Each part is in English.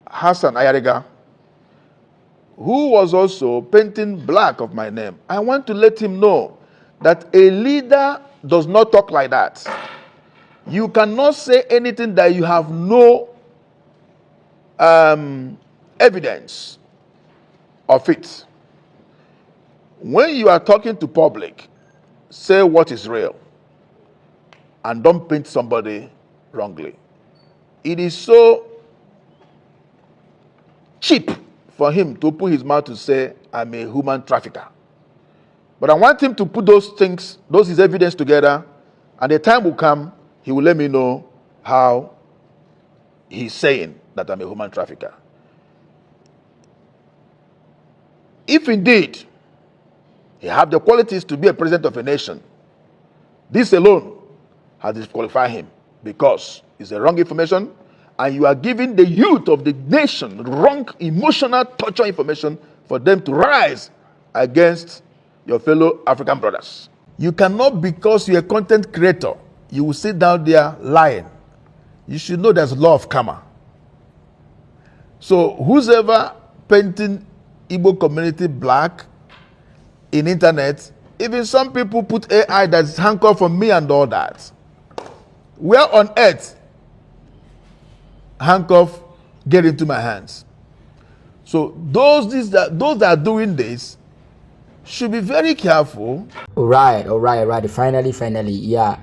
Hassan Ayariga, who was also painting black of my name. I want to let him know that a leader does not talk like that. You cannot say anything that you have no evidence of it. When you are talking to public, say what is real and don't paint somebody wrongly. It is so cheap for him to put his mouth to say, I'm a human trafficker. But I want him to put those things, his evidence together, and the time will come, he will let me know how he's saying that I'm a human trafficker. If indeed he have the qualities to be a president of a nation, this alone has disqualified him because it's the wrong information, and you are giving the youth of the nation wrong emotional torture information for them to rise against your fellow African brothers. You cannot, because you're a content creator, you will sit down there lying. You should know there's a law of karma. So who's ever painting Igbo community black in internet, even some people put AI that's handcuffed from me and all that. Where on earth handcuff get into my hands? So those that are doing this should be very careful. All right. Finally, yeah.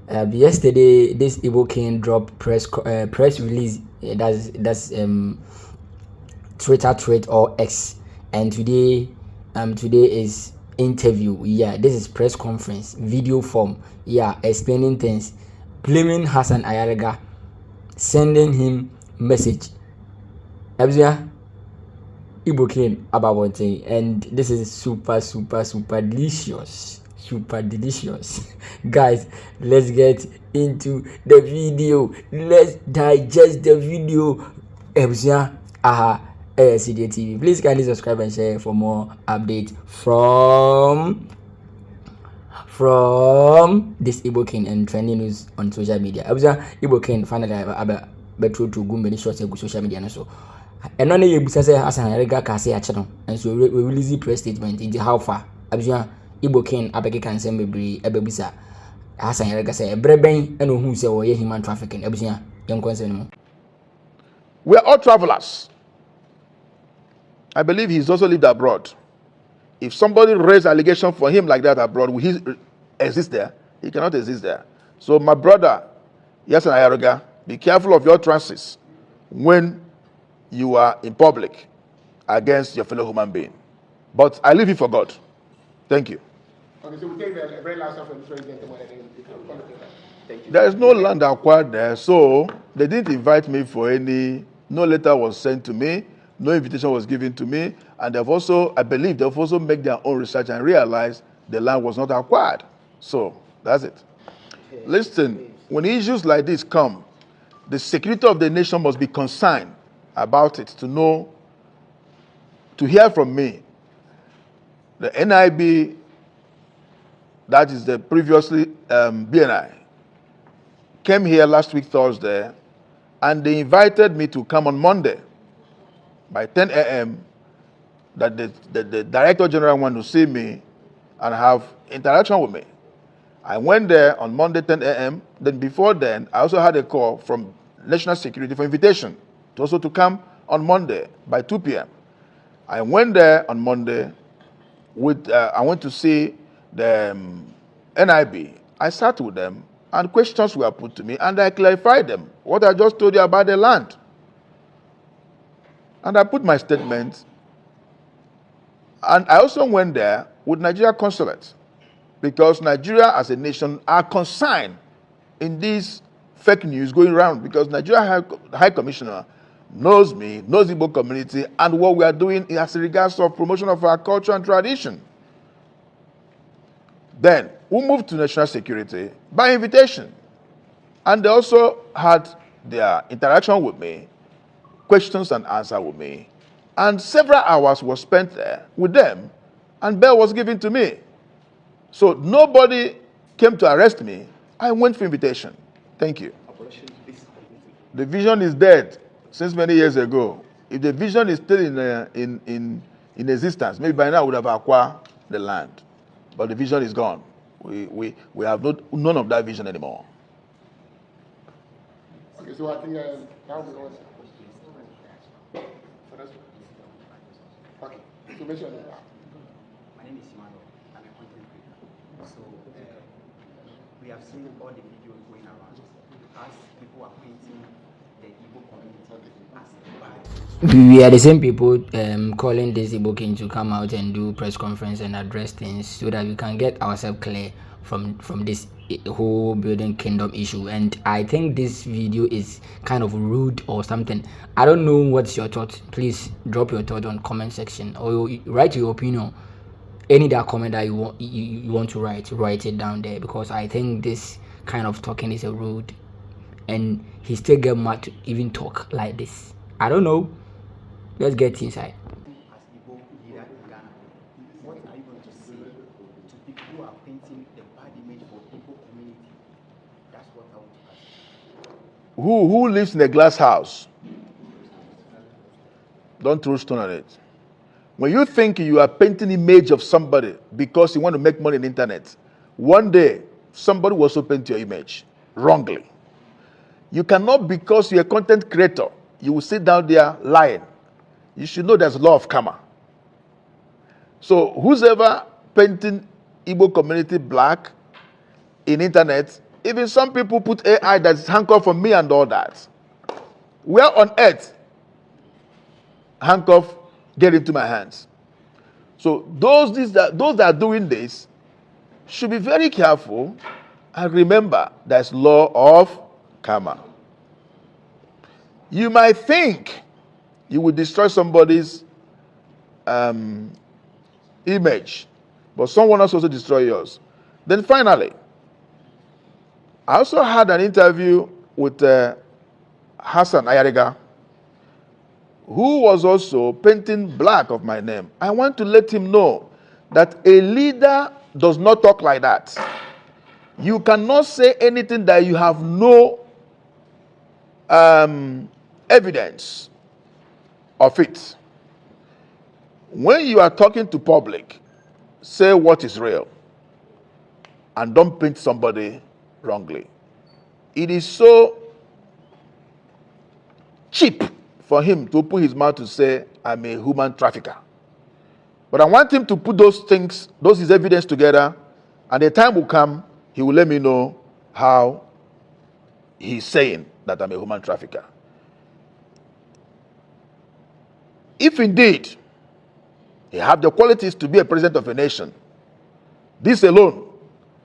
Yesterday, this Igbo King dropped press release. That's Twitter thread or X, and today is interview. Yeah, this is press conference, video form. Yeah, explaining things, blaming Hassan Ayariga, sending him message. Abzia, Igbo King about one thing, and this is super delicious. Guys, let's get into the video. Let's digest the video. Abzia, CDA TV. Please kindly subscribe and share for more updates from this Igbo King and trending news on social media. Abzia, Igbo King finally better to go many shots on social media so. And only you say Hassan Ayariga can say actually, and so we release the press statement into how far. Abzia, Igbo King abege can say maybe ebebisa Hassan Ayariga say breben and who say we human trafficking. Abzia, young concern. We are all travelers. I believe he's also lived abroad. If somebody raised allegation for him like that abroad, will he exist there? He cannot exist there. So my brother, Hassan Ayariga, be careful of your transits when you are in public against your fellow human being. But I leave you for God. Thank you. Okay, so we take the very last one from the president. Thank you. There is no land acquired there, so they didn't invite me for any, no letter was sent to me, no invitation was given to me, and I believe they've also made their own research and realized the land was not acquired. So, that's it. Okay. Listen, when issues like this come, the security of the nation must be concerned about it to hear from me. The NIB, that is the previously BNI, came here last week Thursday, and they invited me to come on Monday by 10 a.m. that the Director General wanted to see me and have interaction with me. I went there on Monday 10 a.m. Then before then, I also had a call from National Security for invitation to come on Monday by 2 p.m. I went there on Monday I went to see the NIB. I sat with them and questions were put to me and I clarified them, what I just told you about the land. And I put my statement. And I also went there with Nigeria Consulate because Nigeria as a nation are concerned in this fake news going around because Nigeria High Commissioner knows me, knows the Igbo community, and what we are doing as regards to promotion of our culture and tradition. Then we moved to national security by invitation. And they also had their interaction with me, questions and answers with me. And several hours were spent there with them, and bail was given to me. So nobody came to arrest me. I went for invitation. Thank you. The vision is dead since many years ago. If the vision is still in existence, maybe by now we would have acquired the land. But the vision is gone. We have none of that vision anymore. Okay, so I think now we're going. Okay, so mention it. My name is Emmanuel. I'm a content creator. So we have seen all the videos going around as people are painting the Igbo community as bad. We are the same people calling this Igbo king to come out and do press conference and address things so that we can get ourselves clear from this whole building kingdom issue. And I think this video is kind of rude or something. I don't know what's your thought. Please drop your thought on comment section or write your opinion. Any that comment that you want to write it down there, because I think this kind of talking is a rude, and he still get mad to even talk like this. I don't know. Let's get inside. As Igbo leader in Ghana, what are you going to say to people who are painting the bad image for Igbo community? That's what I want to ask. Who lives in a glass house? Don't throw stone on it. When you think you are painting image of somebody because you want to make money on the internet, one day somebody will also paint your image wrongly. You cannot, because you're a content creator, you will sit down there lying. You should know there's a law of karma. So who's ever painting Igbo community black in internet, even some people put AI that's handcuffed from me and all that. Where on earth handcuff get into my hands? So those that are doing this should be very careful and remember there's law of karma. You might think you will destroy somebody's image, but someone else also destroy yours. Then finally, I also had an interview with Hassan Ayariga, who was also painting black of my name. I want to let him know that a leader does not talk like that. You cannot say anything that you have no evidence of it. When you are talking to public, say what is real and don't paint somebody wrongly. It is so cheap for him to open his mouth to say, I'm a human trafficker. But I want him to put those things, his evidence together, and the time will come, he will let me know how he's saying that I'm a human trafficker. If indeed he have the qualities to be a president of a nation, this alone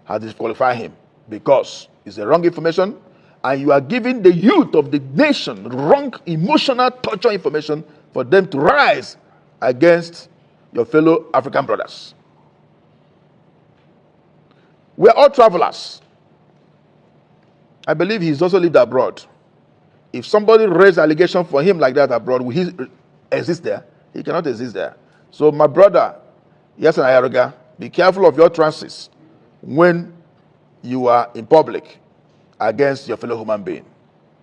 has disqualified him, because it's the wrong information and you are giving the youth of the nation wrong emotional torture information for them to rise against your fellow African brothers. We're all travelers. I believe he's also lived abroad. If somebody raised allegation for him like that abroad, will he exist there? He cannot exist there. So my brother, Hassan Ayariga, be careful of your trances when you are in public against your fellow human being.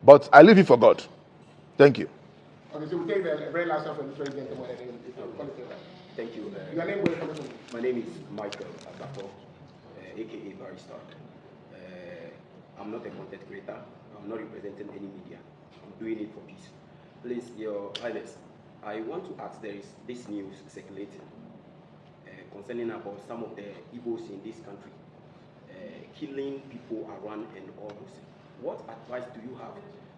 But I leave it for God. Thank you. Okay, so we take the very last one from this very gentleman. Thank you. Your name, where coming from? My name is Michael Abapo, aka Barrister. I'm not a content creator. I'm not representing any media. I'm doing it for peace. Please, Your Highness, I want to ask, there is this news circulating concerning about some of the Igbos in this country killing people around and all those. What advice do you have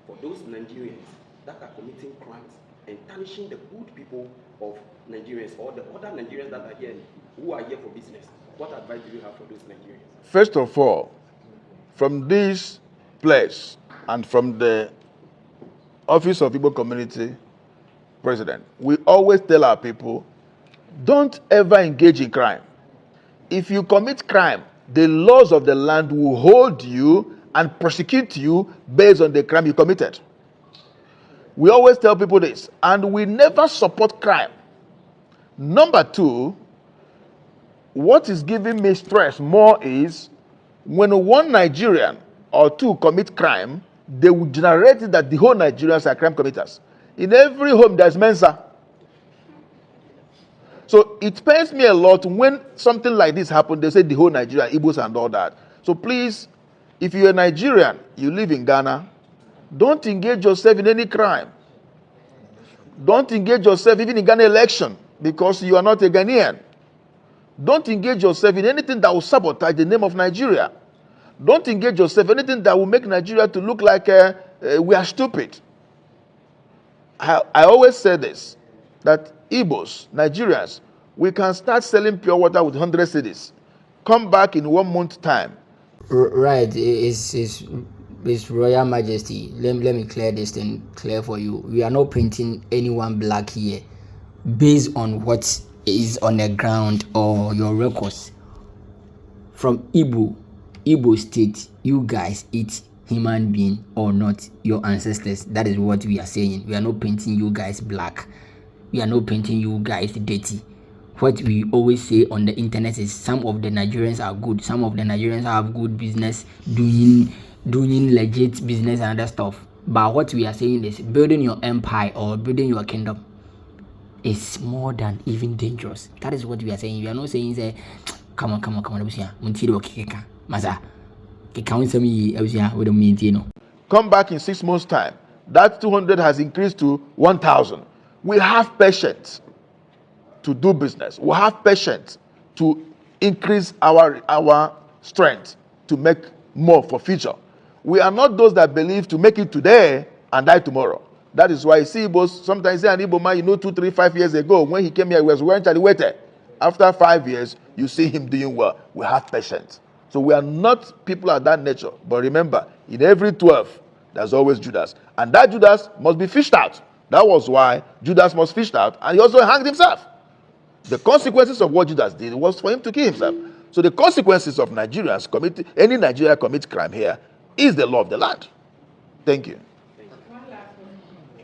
for those Nigerians that are committing crimes and tarnishing the good people of Nigerians, or the other Nigerians that are here, who are here for business? What advice do you have for those Nigerians? First of all, from this place and from the Office of Igbo Community President, we always tell our people, don't ever engage in crime. If you commit crime, the laws of the land will hold you and prosecute you based on the crime you committed. We always tell people this, and we never support crime. Number two, what is giving me stress more is when one Nigerian or two commit crime, they will generate it that the whole Nigerians are crime committers. In every home, there's Mensa. So it pains me a lot when something like this happens. They say the whole Nigeria, Igbos and all that. So please, if you're a Nigerian, you live in Ghana, don't engage yourself in any crime. Don't engage yourself even in Ghana election because you are not a Ghanaian. Don't engage yourself in anything that will sabotage the name of Nigeria. Don't engage yourself in anything that will make Nigeria to look like we are stupid. I always say this, that Igbos, Nigerians, we can start selling pure water with 100 cedis. Come back in 1 month time. Right, it's Royal Majesty. Let me clear this thing clear for you. We are not painting anyone black here based on what is on the ground or your records. From Igbo state, you guys eat human being or not, your ancestors. That is what we are saying. We are not painting you guys black. We are not painting you guys dirty. What we always say on the internet is some of the Nigerians are good. Some of the Nigerians have good business, doing legit business and other stuff. But what we are saying is building your empire or building your kingdom is more than even dangerous. That is what we are saying. We are not saying say, come on. Come back in 6 months' time. That 200 has increased to 1,000. We have patience to do business. We have patience to increase our strength to make more for future. We are not those that believe to make it today and die tomorrow. That is why you see Igbos, sometimes say an Igbo man, 2, 3, 5 years ago, when he came here, he was wearing chaliwete. After 5 years, you see him doing well. We have patience. So we are not people of that nature. But remember, in every 12, there's always Judas. And that Judas must be fished out. That was why Judas was fished out, and he also hanged himself. The consequences of what Judas did was for him to kill himself. So the consequences of Nigerians any Nigerian commit crime here is the law of the land. Thank you.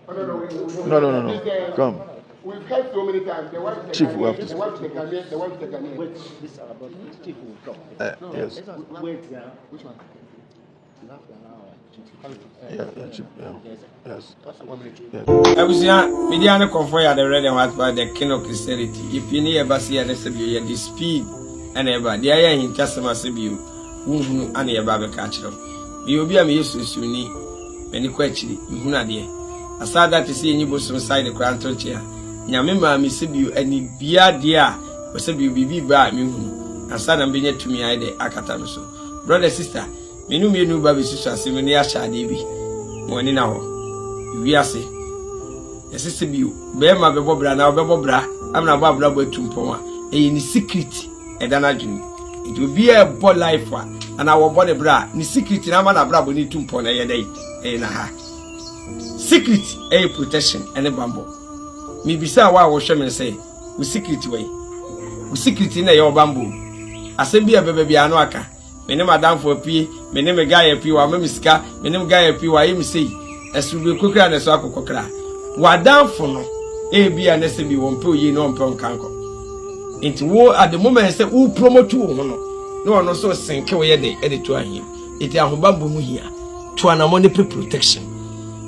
No. Come. We've heard so many times. The wife Chief, we have to the wife is the Ghanaian. Wait, this is about Chief will talk. Yes. Wait, Which one? Chief. Yes. Abusia, media no convoy at the red and white by the king of Christianity. If you need a basia, the Sabu, the speed and ever, the air in Tasama Sabu, whom and a barber catcher. You will be a use to Sunni, many questions, Munadia. I saw that to see you bosom side the crown chair. Yamima, Miss Sabu, and Bia dear, was Sabu be by me, and son and being to me, I de Akatamiso. Brother, sister, me no baby sister, Simonia Shadibi, one in our. We are say, yes, sister, you, Bema Bebobra, now Bebobra, I'm not Babla Tumpoma, a secret, and an agent. It will be a boy life one, and our body bra, ni secret, and I'm a brabo need Tumpona a day, and a ha. Secret, a protection, and a bamboo. Me beside what I was shaman say, we secret way. We secret in a bamboo. I say, be a baby anoaka. My name Madame for P, my name a guy a P, or Memiska, my name guy a P, or I say. As we be quicker and a swap of cockra. What down for no? A be an SB won't put ye no prom canco. Into war at the moment, say, who promote two no one also sink away a day, edit to him. It is a bamboo here to an monetary protection.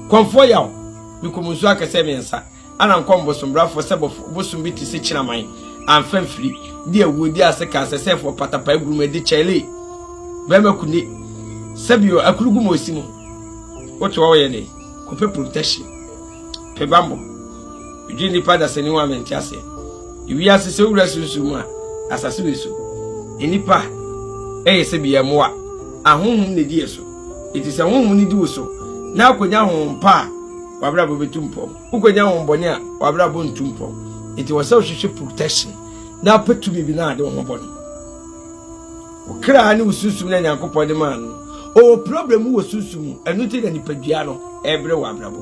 Come for you, because Musaka Semiansa, and I'm combo some bra for sub of Bossum Bitty Sitchina mine, and fem free, dear would dear seconds, as for Patapa Gume de Chile. Bema Kuni, Sabio, a Krugumosimo. What you are day? Compare protection. Pebambo. You didn't pass as anyone meant to say. You are so restless, as a suisu. Any pa, say a more. A home need dear so. It is a home need do so. Now, when your home pa, Wabrabo Tumpo, who could your home bonia, Wabrabo Tumpo. It was social protection. Now put to me behind the home body. Cry, no susu and uncle for the man. Oh, problem was Susu, and noted any pediano, every one bravo.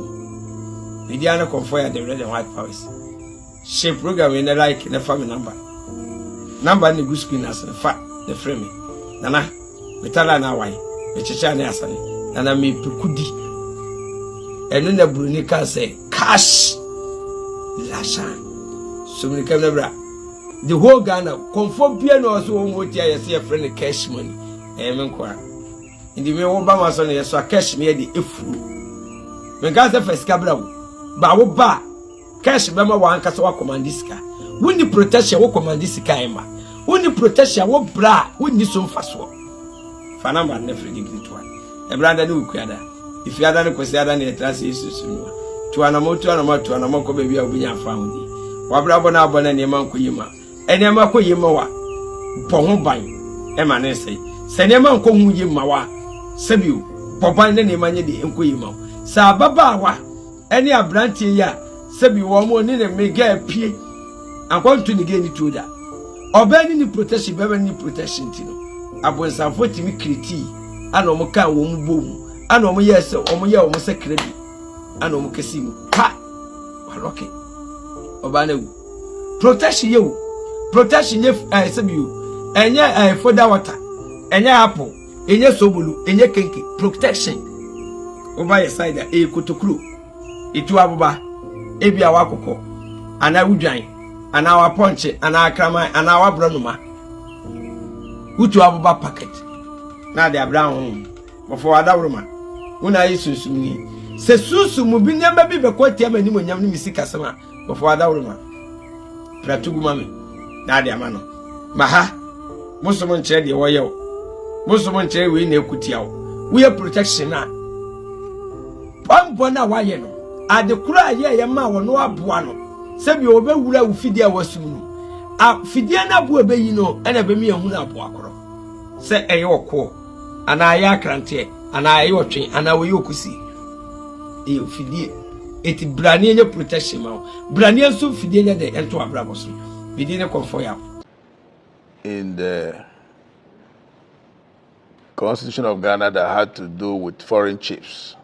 Mediana confoy the red and white powers. Shape program in the like in the family number. Number in the good screen as the fat, the framing. Nana, Metala na why, the Chachana Hassan, and I may Pukudi. And then the Brunica say, Cash Lashan. So many camera. The whole Ghana, conform piano also won't see a friend cash money. Amen. In the way Obama son is so cash me the ifru. When Gaza first cabra, ba wo ba cash bema wa ankasa wa commandisika woni protection wo commandisika ema woni protection wo bra woni so mfaso fa number na free degree to e branda ni ukuada if you ada ni kwesi ada ni trans isusu no to anamo ko be bia obinya fa hodi wa bra bo na abona ne ma nkoyima ene ma koyima wa po ho ban e ma ne se ne ma nko hu yima wa sabiu po ban ne ma nye de nkoyima sa baba wa ene abrantie ya sabi wo mo ni ne mega pie akwantu ni geni tuda obani ni protection baba ni protection ti no abonsanfo timi kriti ana omo kan wo mu bom ana omo yese omo ye omo secretary ana omo kasimu ha waloke obana wu protection ye sabi wu enye foda water enye apple enye sobulu enye kenke protection over your side kotokuro itu abuba ebi awakoko ana udwan ana wa ponche ana akrama ana wa bronuma utu abuba packet na de abraham before adawruma una yisunsu ni se susu mu bi nyamba bi be ko tiam ani mo nyam ni misika sama before adawruma pratugu mame na de amano maha musumo nche de woyew musumo nche we na ekutia wo we protection na pambo na waye no adekura ye ma wono aboa no sebi obewura ufidie wasum no a fidie na bo obeyi no ena be mi ehunu aboa koro se eye okwo ana ya krante ana ye otwen ana we yokusi e fidie eti brani enye protection ma brani enso fidie nya de ento abraboso fidie ne konfo ya in the Constitution of Ghana that had to do with foreign chiefs.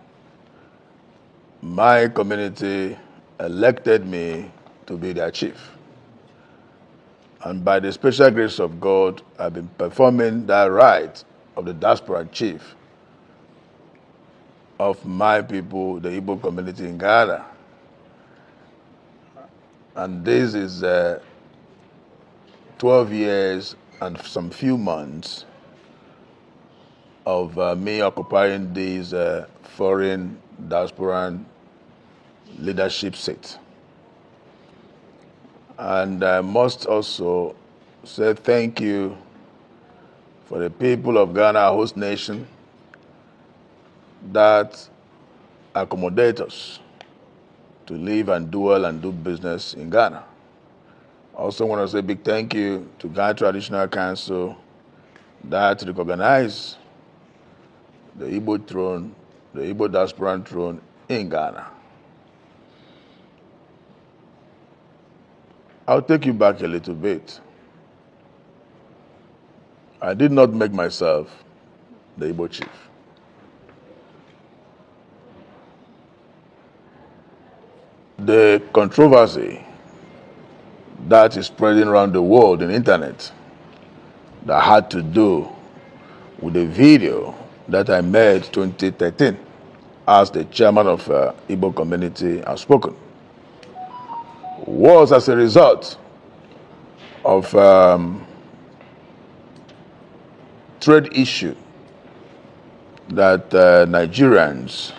My community elected me to be their chief. And by the special grace of God, I've been performing that right of the diaspora chief of my people, the Igbo community in Ghana. And this is 12 years and some few months of me occupying these foreign diaspora leadership seat. And I must also say thank you for the people of Ghana, our host nation, that accommodate us to live and dwell and do business in Ghana. I also want to say a big thank you to Ghana Traditional Council that recognize the Igbo throne, the Igbo diaspora throne in Ghana. I'll take you back a little bit. I did not make myself the Igbo chief. The controversy that is spreading around the world in the internet that had to do with the video that I made 2013 as the chairman of Igbo community outspoken was as a result of trade issue that Nigerians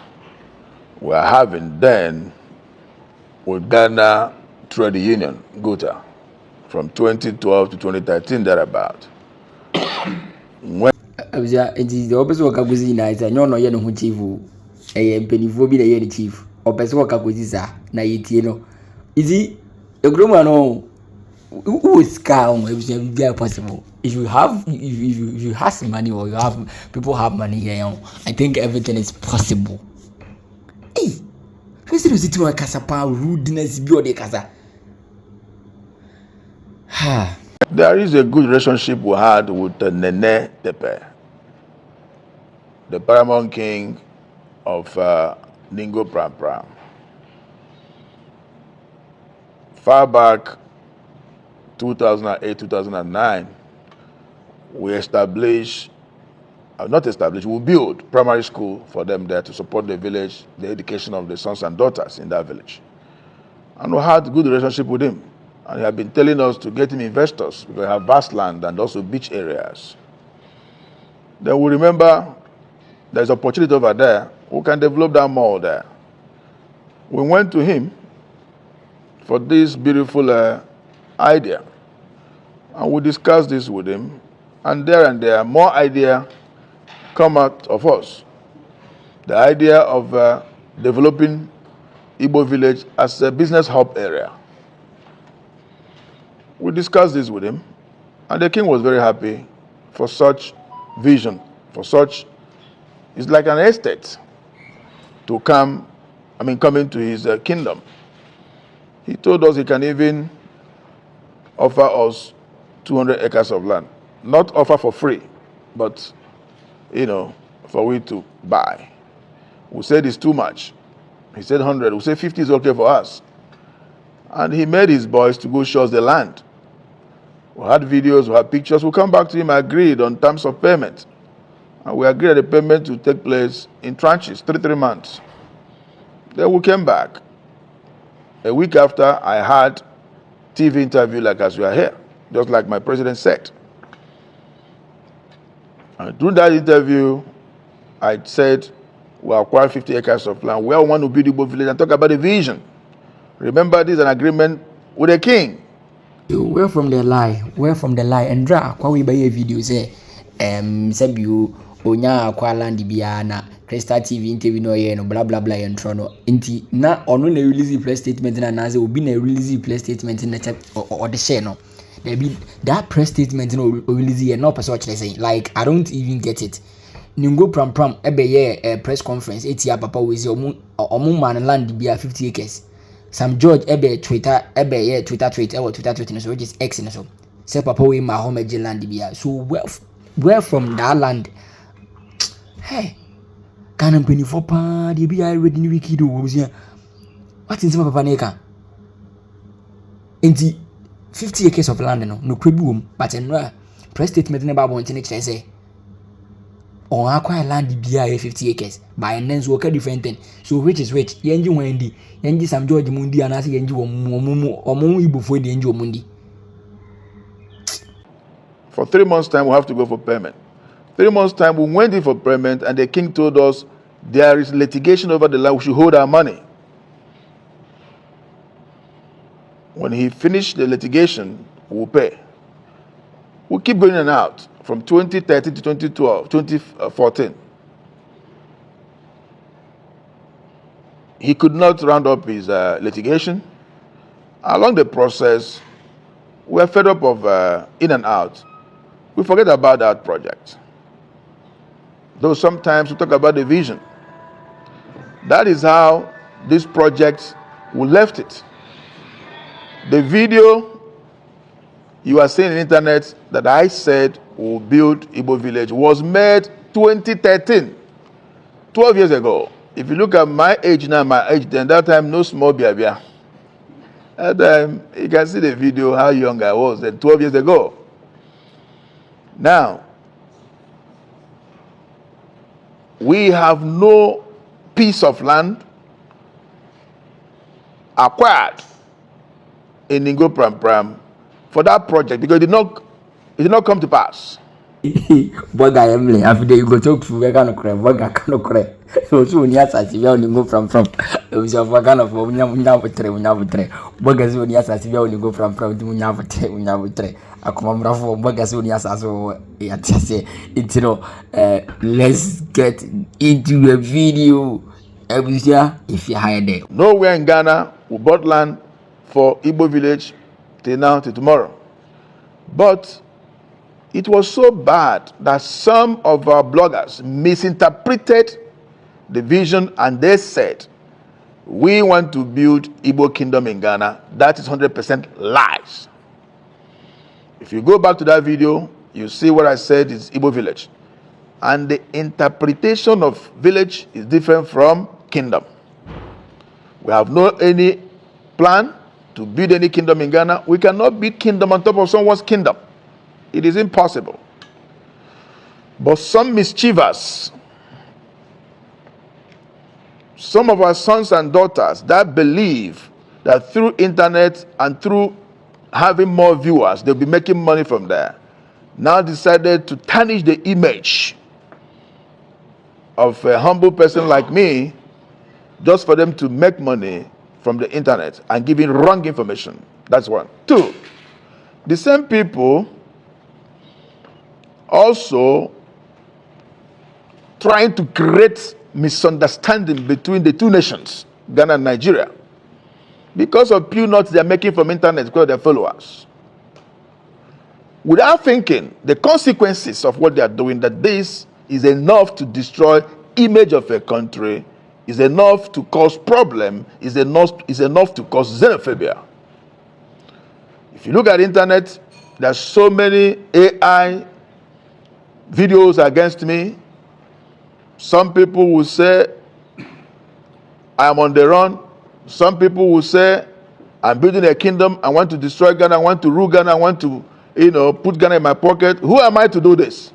were having then with Ghana Trade Union, GUTA, from 2012 to 2013 thereabout. When the opposite of Kaguzi is a no yen chief, a penny be the yen chief, or Pessoa Kaguziza, Naitino. Is he a grumano who is calm? If you possible. If you have money or you have people have money here, I think everything is possible. Hey, who's the city of Casapa rudeness beyond the Casa? There is a good relationship we had with Nene Tepe, the paramount king of Ningo Pram Pram. Far back, 2008, 2009, we we built primary school for them there to support the village, the education of the sons and daughters in that village. And we had a good relationship with him. And he had been telling us to get him investors because we have vast land and also beach areas. Then we remember there's opportunity over there. We can develop that mall there. We went to him for this beautiful idea, and we discussed this with him, and there more idea come out of us. The idea of developing Igbo village as a business hub area. We discussed this with him, and the king was very happy for such vision, for such, it's like an estate to come into his kingdom. He told us he can even offer us 200 acres of land. Not offer for free, but, for we to buy. We said it's too much. He said 100. We said 50 is okay for us. And he made his boys to go show us the land. We had videos, we had pictures. We come back to him, agreed on terms of payment. And we agreed that the payment to take place in tranches, 3 months. Then we came back. A week after, I had TV interview like as we are here, just like my president said. And during that interview, I said, we acquired 50 acres of land. We all want to build Igbo village and talk about the vision. Remember, this is an agreement with the king. Where from the lie? And kwa we buy a video say, said you onya akwa land biana Crystal TV interview no ye no blah blah blah and trono. Inti na ono na release press statement na naze obi na release press statement na chat or the share no. There be that press statement no release ye no person actually saying like I don't even get it. Ningo pram ebe ye press conference etia papa we say omu man land bia 50 acres. Sam George ebe Twitter tweet so which is X so. Say papa we ma home land bia. So where from that land? Hey, can't penny for pa the be I read in wiki do was here. What is my papa neka? Inti 50 acres of land no cribum, but in press statement in about 1 say. On acquire land BIA 50 acres by and then work a different thing. So which is which? Yenji Wendy, Yenji Sam George Mundi, and I say Yenji or Mumu before the Yenji Mundi. For 3 months' time, we have to go for payment. 3 months' time, we went in for payment, and the king told us there is litigation over the land, we should hold our money. When he finished the litigation, we'll pay. We'll keep going in and out from 2013 to 2014. He could not round up his litigation. Along the process, we were fed up of in and out. We forget about that project. Though sometimes we talk about the vision. That is how this project, we left it. The video you are seeing on the internet that I said will build Igbo village was made 2013, 12 years ago. If you look at my age now, my age then, that time no small biabia. That time you can see the video how young I was then 12 years ago. Now, we have no piece of land acquired in Ningo Pram for that project because it did not come to pass. Boga Emily, after you go talk to Vegano Crab, Boga Cano Crab. So soon, yes, I see you only go from. It was a Vagano of Munavutre. Bogas when yes, I see you only go from Munavutre. A common for Bogas when yes, I saw it. Let's get into a video. If you hire there. Nowhere in Ghana, we bought land for Igbo village till now, till tomorrow. But it was so bad that some of our bloggers misinterpreted the vision and they said, we want to build Igbo kingdom in Ghana. That is 100% lies. If you go back to that video, you see what I said is Igbo village. And the interpretation of village is different from kingdom. We have no any plan to build any kingdom in Ghana. We cannot build kingdom on top of someone's kingdom. It is impossible. But some mischievous, some of our sons and daughters that believe that through internet and through having more viewers, they'll be making money from there, now decided to tarnish the image of a humble person like me just for them to make money from the internet and giving wrong information. That's one. Two, the same people also trying to create misunderstanding between the two nations, Ghana and Nigeria, because of pew notes they're making from internet because of their followers. Without thinking the consequences of what they are doing, that this is enough to destroy image of a country, is enough to cause problem, is enough to cause xenophobia. If you look at the internet, there's so many AI videos against me. Some people will say I am on the run. Some people will say I'm building a kingdom. I want to destroy Ghana. I want to rule Ghana. I want to, put Ghana in my pocket. Who am I to do this?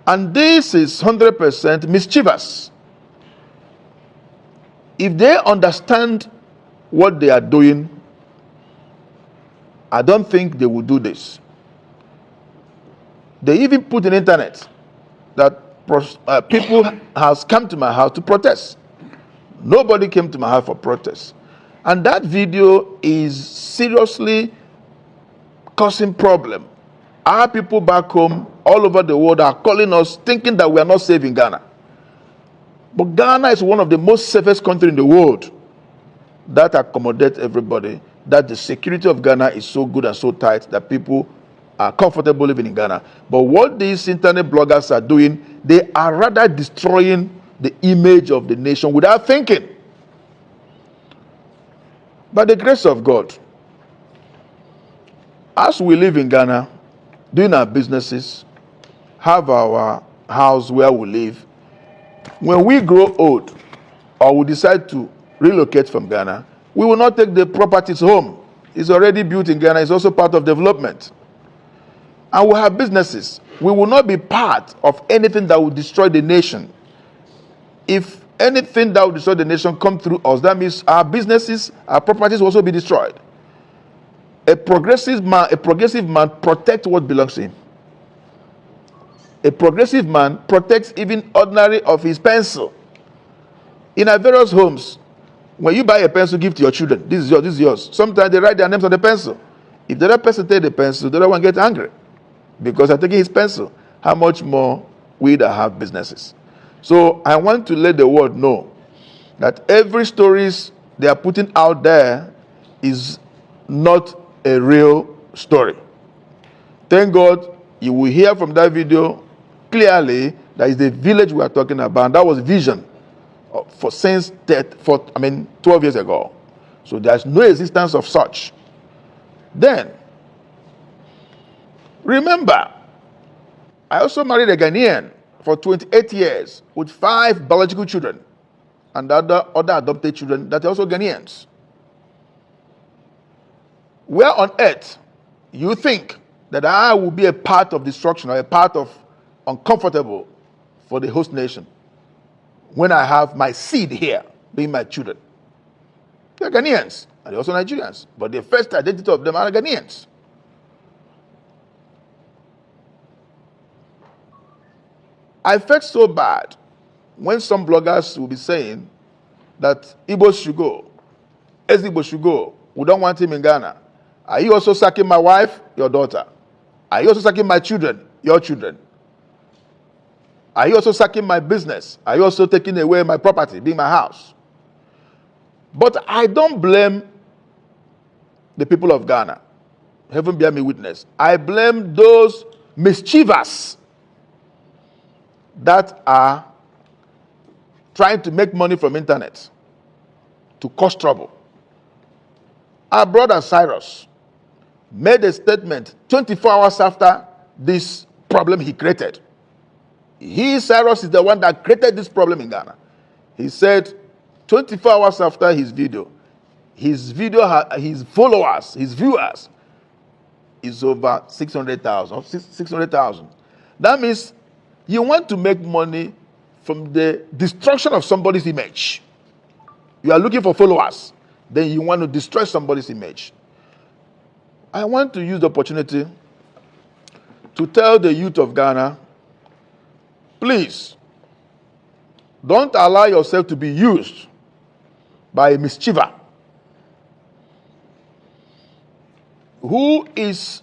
And this is 100% mischievous. If they understand what they are doing, I don't think they will do this. They even put on the internet that people has come to my house to protest. Nobody came to my house for protest. And that video is seriously causing problem. Our people back home, all over the world, are calling us, thinking that we are not safe in Ghana. But Ghana is one of the most safest countries in the world that accommodates everybody, that the security of Ghana is so good and so tight that people are comfortable living in Ghana. But what these internet bloggers are doing, they are rather destroying the image of the nation without thinking. By the grace of God, as we live in Ghana, doing our businesses, have our house where we live, when we grow old or we decide to relocate from Ghana, we will not take the properties home. It's already built in Ghana. It's also part of development. And we have businesses. We will not be part of anything that will destroy the nation. If anything that will destroy the nation come through us, that means our businesses, our properties will also be destroyed. A progressive man protects what belongs to him. A progressive man protects even ordinary of his pencil. In our various homes, when you buy a pencil, give to your children. This is yours, this is yours. Sometimes they write their names on the pencil. If the other person takes the pencil, the other one gets angry because they're taking his pencil. How much more we that have businesses? So I want to let the world know that every stories they are putting out there is not a real story. Thank God you will hear from that video clearly that is the village we are talking about. That was vision for 12 years ago. So there's no existence of such. Then, remember, I also married a Ghanaian for 28 years with 5 biological children and other adopted children that are also Ghanaians. Where on earth you think that I will be a part of destruction or a part of uncomfortable for the host nation when I have my seed here, being my children? They're Ghanaians, and they're also Nigerians, but the first identity of them are Ghanaians. I felt so bad when some bloggers will be saying that Igbo should go, Igbo should go, we don't want him in Ghana. Are you also sacking my wife, your daughter? Are you also sacking my children, your children? Are you also sacking my business? Are you also taking away my property, being my house? But I don't blame the people of Ghana. Heaven bear me witness. I blame those mischievous that are trying to make money from internet to cause trouble. Our brother Cyrus made a statement 24 hours after this problem he created. Cyrus, is the one that created this problem in Ghana. He said 24 hours after his followers, his viewers, is over 600,000. That means you want to make money from the destruction of somebody's image. You are looking for followers, then you want to destroy somebody's image. I want to use the opportunity to tell the youth of Ghana, please, Don't allow yourself to be used by a mischief who is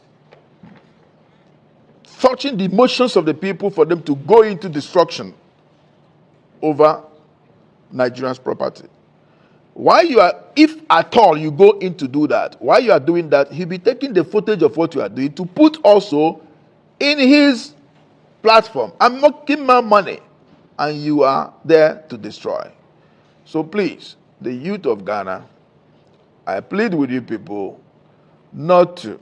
touching the emotions of the people for them to go into destruction over Nigerians' property. While you are, if at all you go in to do that, while you are doing that, he'll be taking the footage of what you are doing to put also in his platform. I'm making my money, and you are there to destroy. So please, the youth of Ghana, I plead with you people not to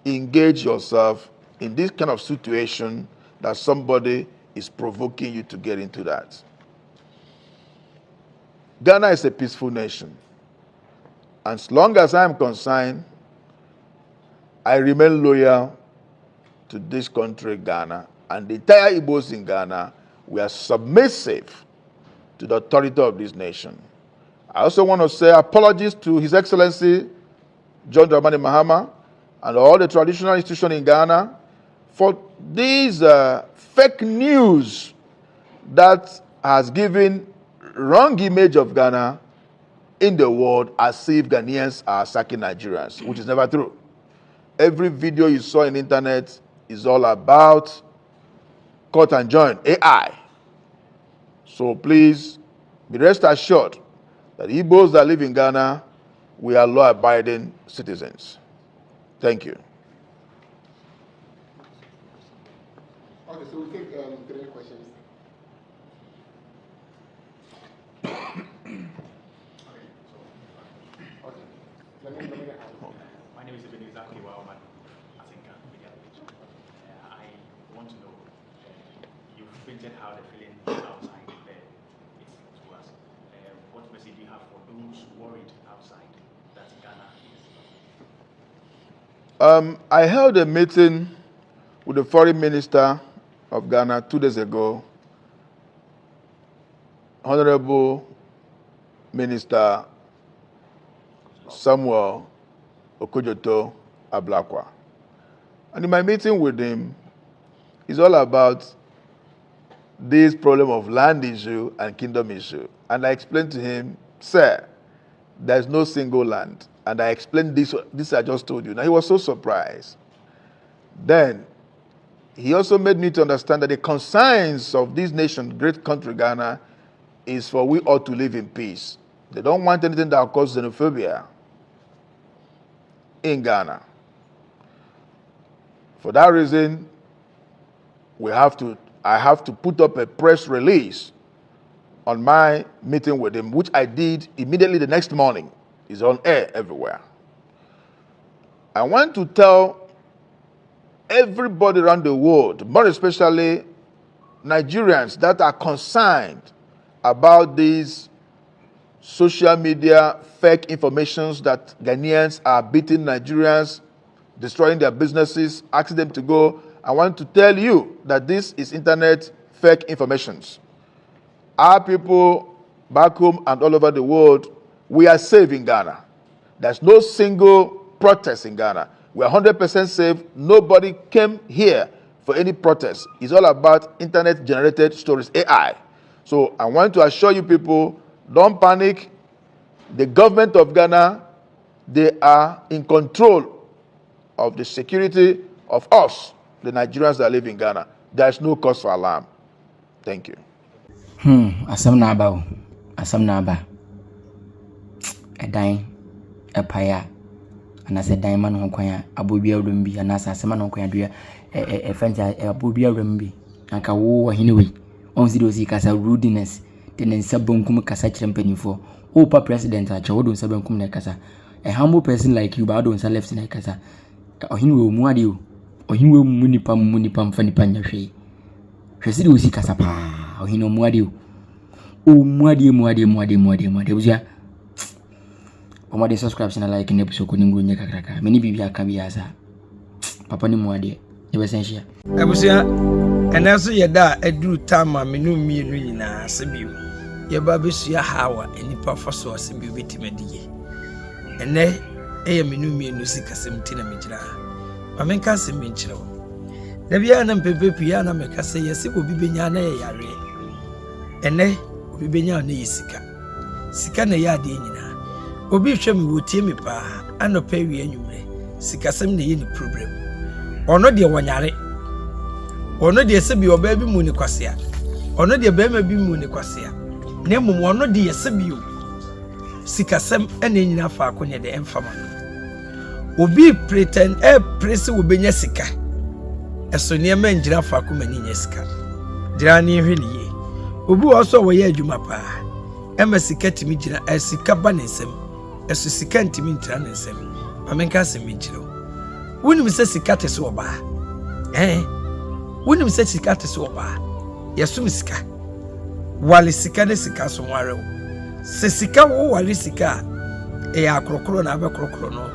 engage yourself in this kind of situation that somebody is provoking you to get into that. Ghana is a peaceful nation. As long as I am concerned, I remain loyal to this country, Ghana, and the entire Igbos in Ghana. We are submissive to the authority of this nation. I also want to say apologies to His Excellency John Dramani Mahama and all the traditional institutions in Ghana for these fake news that has given wrong image of Ghana in the world as if Ghanaians are sacking Nigerians, which is never true. Every video you saw on the internet is all about cut and join, AI. So please, be rest assured that Igbos that live in Ghana, we are law-abiding citizens. Thank you. Okay, so we'll take 3 questions. Let me My name is exactly Wildman. I think I want to know, you've painted how the feeling outside there is to us. What message do you have for those worried outside that Ghana is? I held a meeting with the foreign minister of Ghana 2 days ago, Honorable Minister Samuel Okojoto Ablakwa. And in my meeting with him, it's all about this problem of land issue and kingdom issue. And I explained to him, sir, there's no single land. And I explained this I just told you. Now, he was so surprised. Then, he also made me to understand that the concerns of this nation, great country Ghana, is for we ought to live in peace. They don't want anything that will cause xenophobia in Ghana. For that reason, I have to put up a press release on my meeting with him, which I did immediately the next morning. It's on air everywhere. I want to tell everybody around the world, more especially Nigerians that are concerned about these social media fake informations that Ghanaians are beating Nigerians, destroying their businesses, asking them to go. I want to tell you that this is internet fake informations. Our people back home and all over the world, we are safe in Ghana. There's no single protest in Ghana. We are 100% safe. Nobody came here for any protest. It's all about internet-generated stories, AI. So I want to assure you people, don't panic. The government of Ghana, they are in control of the security of us, the Nigerians that live in Ghana. There's no cause for alarm. Thank you. Asam naba. A dime, a paya, and as a diamond on quaya, a bubia rumbi, and as a saman on quaya, a fenta, a bubia rumbi, and kawo hinui, on the casa rudeness, then in sabunkum casa champagne for. Opa president, a chawdo sabunkum casa. A humble person like you, Bado and left in a casa. Or he will muadio, or he will munipam funny panya she. She said, we see casapa, or he no muadio. Oh, muadio. Omade subscribe na like in episode ko ningu nya kakraka meni bibia ka biasa papa ni muade e be senhia abusia enaso yeda aduru tama menu mienu nyina sebio ye ba besua hawa enipa faso asebio betimadiye ene eye menu mienu sikasem tina mejira ma menka sem binchiro da bia na mpepepia na meka se yesi obi benya na ye yare ene obi benya na yisika sika na ya de nyina obi hwe me wotie me pa anopa wi anwumre sika sem na ye ni problem ono de wonyare ono de sebi oba bi mu ni kwasea ono de bema bi mu ni kwasea na mum ono de sebi o sika sem ene nyina fa akonye de emfama obi pretend press wo benya sika eso ne ma ngira fa akoma ni nya sika dira ni hwe ni ye obi wo so wo ye adwuma pa ema sika timi gira sika ba ne nsem eso sika ntimi ntira ne nsem amenka se mi giro wonim se sika te so ba wonim se sika te so ba yesum sika wale sika ne sika so ware se sika wo wale sika akrokro na abekrokro no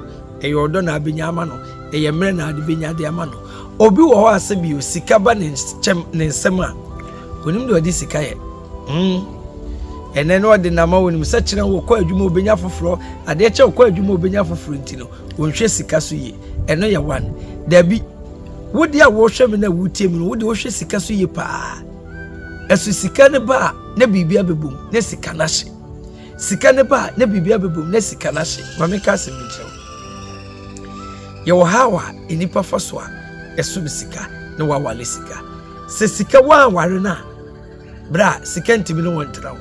odo na abenya ama no mere na ade benya de ama no obi wo ho asebi o sika ba ne nsem a wonim de odi sika ye ene no de na ma wonim se kire wo kwa adwuma obenya foforo ade che wo kwa adwuma obenya foforo ntino wonhwe sika so ye eno ye one dabi wodi a wo hwe me na wutie me wodi wo hwe sika so ye pa esu sika ne ba na bibia bebom na sika na hye sika ne ba na bibia bebom na sika na hye ma me ka se mi kire ye wo hawa enipa faso a esu sika na wa wale sika se sika wa ware na bra sika ntimi no wontra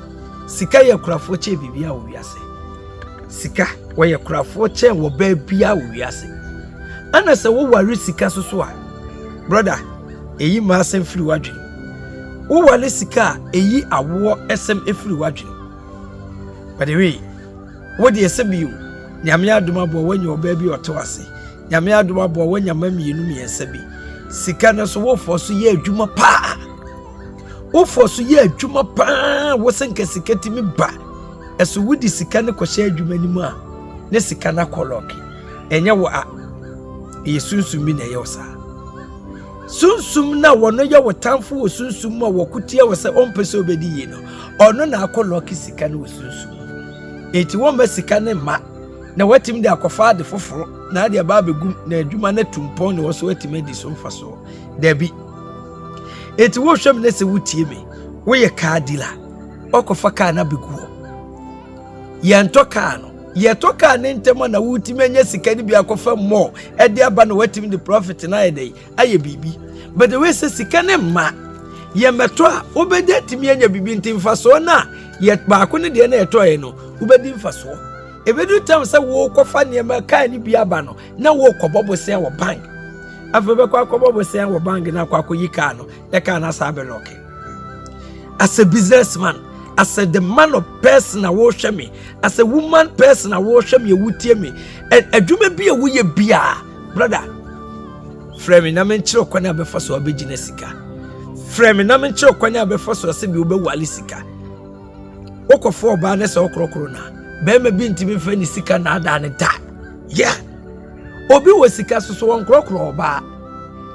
sika ye kurafo che bibia wo wiase sika wo ye kurafo che wo ba bia wo wiase ana se wo ware sika so a brother eyi ma asem firi wadwe wo wale sika eyi awo esem efiri wadwe by the way wo de esebiu nyame adoma bo wanya oba bi otowase nyame adoma bo wanya mamienu miensa bi sika na so wo fo so ye adwuma pa wo fo so ye adwuma pa wo senka sika timi ba eso wudi sika ne kohye adwuma ni mu a ne sika na koloki enye wo a yesunsu mi na ye osa sunsum na wono ye wotamfo wo sunsum ma wokutia wo se ompese obedi ye no ono na akoloki sika ne wo sunsum eti wo ma sika ne ma na watim de akofa de foforo na de ba begum na adwuma na tumpon ne wo so watim edi so mfaso dabi eti wo hwem ne se wutie me wo ye car dealer okofa car na beguo ye ntoka no ye toka ne ntema na wutim anya sika ni bi akofa mo e de aba na watim de profit na ye dey aye bibi but the way se sika ne ma ye meto a obedi atimi anya bibi ntimfaso na ye ba ko ne de na ye toye no obedi mfaso ebedu tam se wo kofa ne ma car ni bi aba no na wo kobobo se wo bank afebe kwa kobobo se wo bank na kwa ko yika no e ka na sa be lock as a businessman as a the man of person a wo hwe me as a woman person a wo hwe me wutie me adwuma bi a wo ye bia brother frame na men kire kwana be faso abegina sika frame na men kire kwana be faso se bi obewale sika okofo oba na se okrokro na be ma bi ntimi fa ni sika na ada ne da yeah obi wo sika so won krokro oba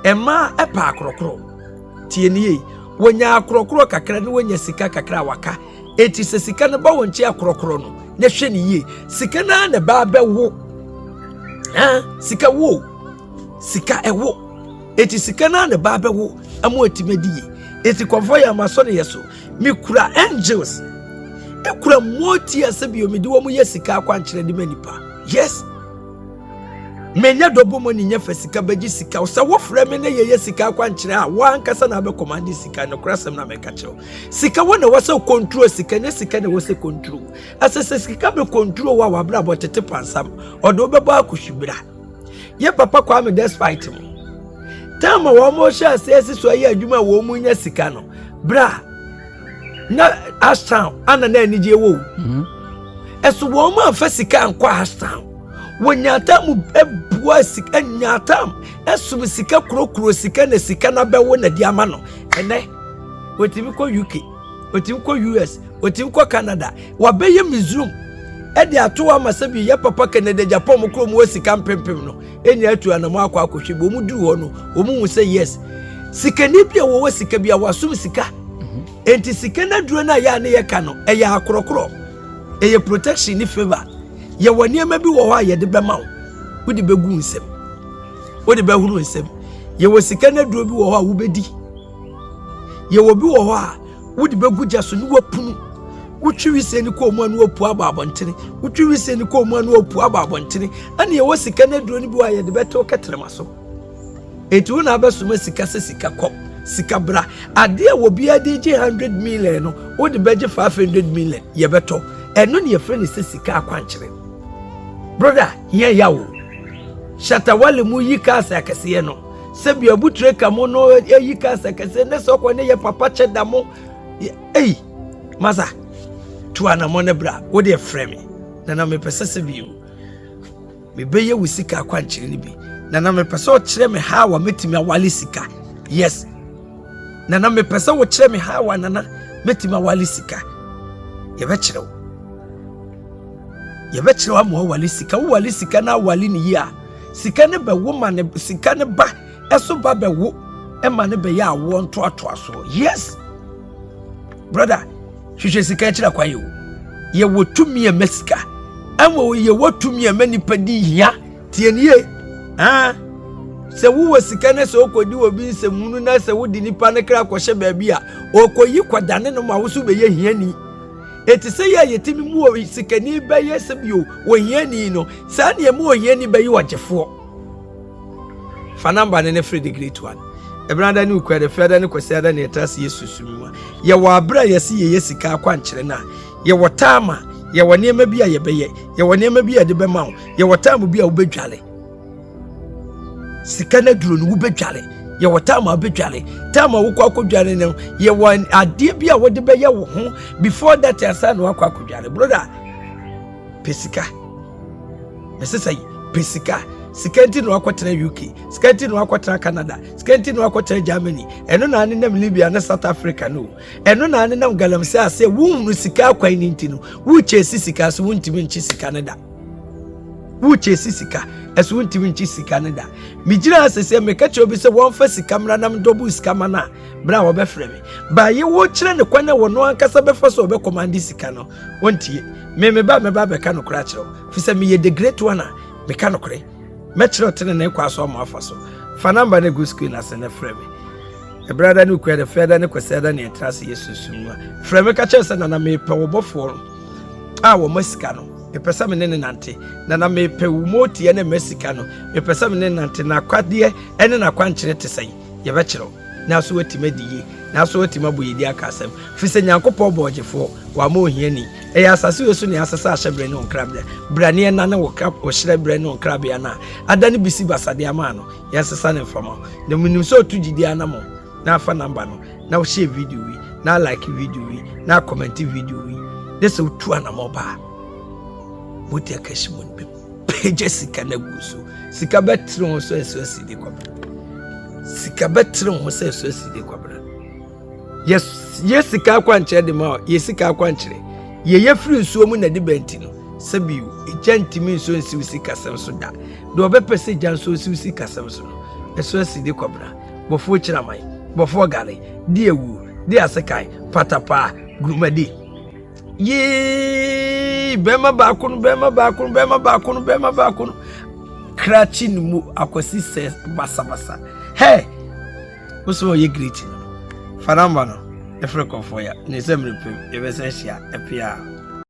ema epa krokro tie ni wonya akrokro kakra ne wonya sika kakra waka eti se sika ne ba wonchi akrokro no ne hwe ni ye sika na ne ba be wo sika wo sika ewo eti sika na ne ba be wo amo etimedi ye eti kwafo ya maso ne yeso mi kura angels ekura moti asebio medi wo mu ye sika akwankyere de manipa yes menya dobo mo ni nya fasika bagi sika wo sa wo frɛ me na ye sika akwankyere a wo ankasa na be command sika no krasem na me ka kyerɛ sika wo na wo se control sika ne sika na wo se control asese sika be control wa wabra botete pansam odo be ba akushibira ye papa kwa me despite mo tama wo mo sha asese so ye adwuma wo mu nya sika no bra na Hassan ana na anije wo eso wo ma fa sika ankwa Hassan wonyatam ebua sika nyatam esum sika krokro sika na sika na bewo na di ama no ene otimi ko UK otimi ko US otimi ko Canada wabeye Missouri e de ato amasabi ye papa Canada Japan mo kro mo sika mpempem no eni atu anamo akwa akohwe mu du ho no omu say yes sika ni bia wo sika bia wasum sika enti sika na duro na ya ne ye ka no e ya akrokro e ye protection ni favor ye wani ma bi wo ho ye de be ma wo de be gu nsem wo de be huru nsem ye wo sika na duro bi wo ho a wo bedi ye wo bi wo ho a wode begu gya so ne wapunu wotwi se ni ko mu anu opu aba abontene wotwi se ni ko mu anu opu aba abontene ane ye wo sika na duro ni bi wa ye de beto ketrema so etu na abesoma sika se sika kɔ sika bra ade a wo bia de je 100 million no wo de beje 500 million ye beto eno ne ye frɛ se sika akwankyere brother here yawo shatawale mu yika asa kase no se bia butre kamo no yika asa kase ne so kɔ ne ye papa cheda mo ei masa tuana mo ne bra wo de frɛ me na me pese se bio me beye wo sika akwankyere ni bi na me pese o kyerɛ me ha wa metimi awale sika yes na me pese wo kyerɛ me ha wa nana metimi awale sika ye be kyerɛ wo ama awale sika wo wale sika na awale ni yi a sika ne be wo ma ne sika ne ba eso ba be wo e ma ne be ya awo nto aso yes brother hwehwe sika kyerɛ kwaye wo ye wo tumi e mesika ama ye wo tumi e manipa di hia tie nie se wo sika ne se okodi obi nsɛmunu na se wo di nipa ne kra kɔhye baabi a okoyi kwadane no ma wo so be ye hiani eti se ye yetimi mu o sika ni be ye se bio wo hiani no sa ne mu o hiani be ye wagefo fa number ne free the great one ebranda ni ukwa de feda ne kwasiada ne etase yesusumwa ye wo abra ye se ye sika akwankyere na ye wo tama ye wo niema bi a ye beye ye wo niema bi a de be ma wo ye wo tama bi a wo bedwale sika na duro no wo bedwale ye wo tama bedwale tama wo kwa kodwale ne ye wo ade bi a wo de be ye wo ho before that Hassan wo kwa kodwale brother pesika mesesai pesika sikenti no akwotena UK sikenti no akwotena Canada sikenti no akwotena Germany eno na ane nam Libya na South Africa no eno na ane nam galamse ase wo sika akwan ni ntino wo chesi sika so wontimi nchi sika ne da wo chesi sika eso wontimi nchi sika ne da migira asese meka che obi se won fa sika mra nam dobu sika mana bra wo be frɛ me ba ye wo kyerɛ ne kwana wo no ankasa be fa so be command sika no wontie me ba be ka no kra kyerɛ fi se me ye the great one me ka no kra metro tene na kwa so ma afa so fa number na go screen ase na frɛ me e brother no kwa de feda ne kwaseda ne entrance yesusumwa frɛ me ka kyerɛ se na me pe wo bofo a wo masika no e pesa me ne nante na me pe wo moti ne masika no e pesa me ne nante na kwade ene na kwankyere te sai ye be kyerɛ na so watima diye na so watima boyedi akasem fi se nyankopɔ bɔɔgyefo wa ma ohiani e ya asase wesu ne asase ahyebre ne onkrabia brane na ne wo hyebre bre ne onkrabia na adane bisi basade ama no ya sesa ne fama na munim so otugidi anamo na afa number no na wo share video wi na like video wi na comment video wi dese otu anamo ba moti akashimon be page sika na guso sika betro so eso sidi kwa sika betro ho so eso sidi kwa bra yes sika akwankyere de ma yes sika akwankyere ye free nsuo mu na de benti no sabiu ejantimi nsuo nsi sika sam so da de obepese janso nsi sika sam so no eso sidi kwa bra bofo kiraman bofo gare de ewu de asekai patapa grumadi ye bema ba kunu krachi ni mu akosi se basa hey uso ye greet faramba no efre konfo ya ne semre pem e be se hia epia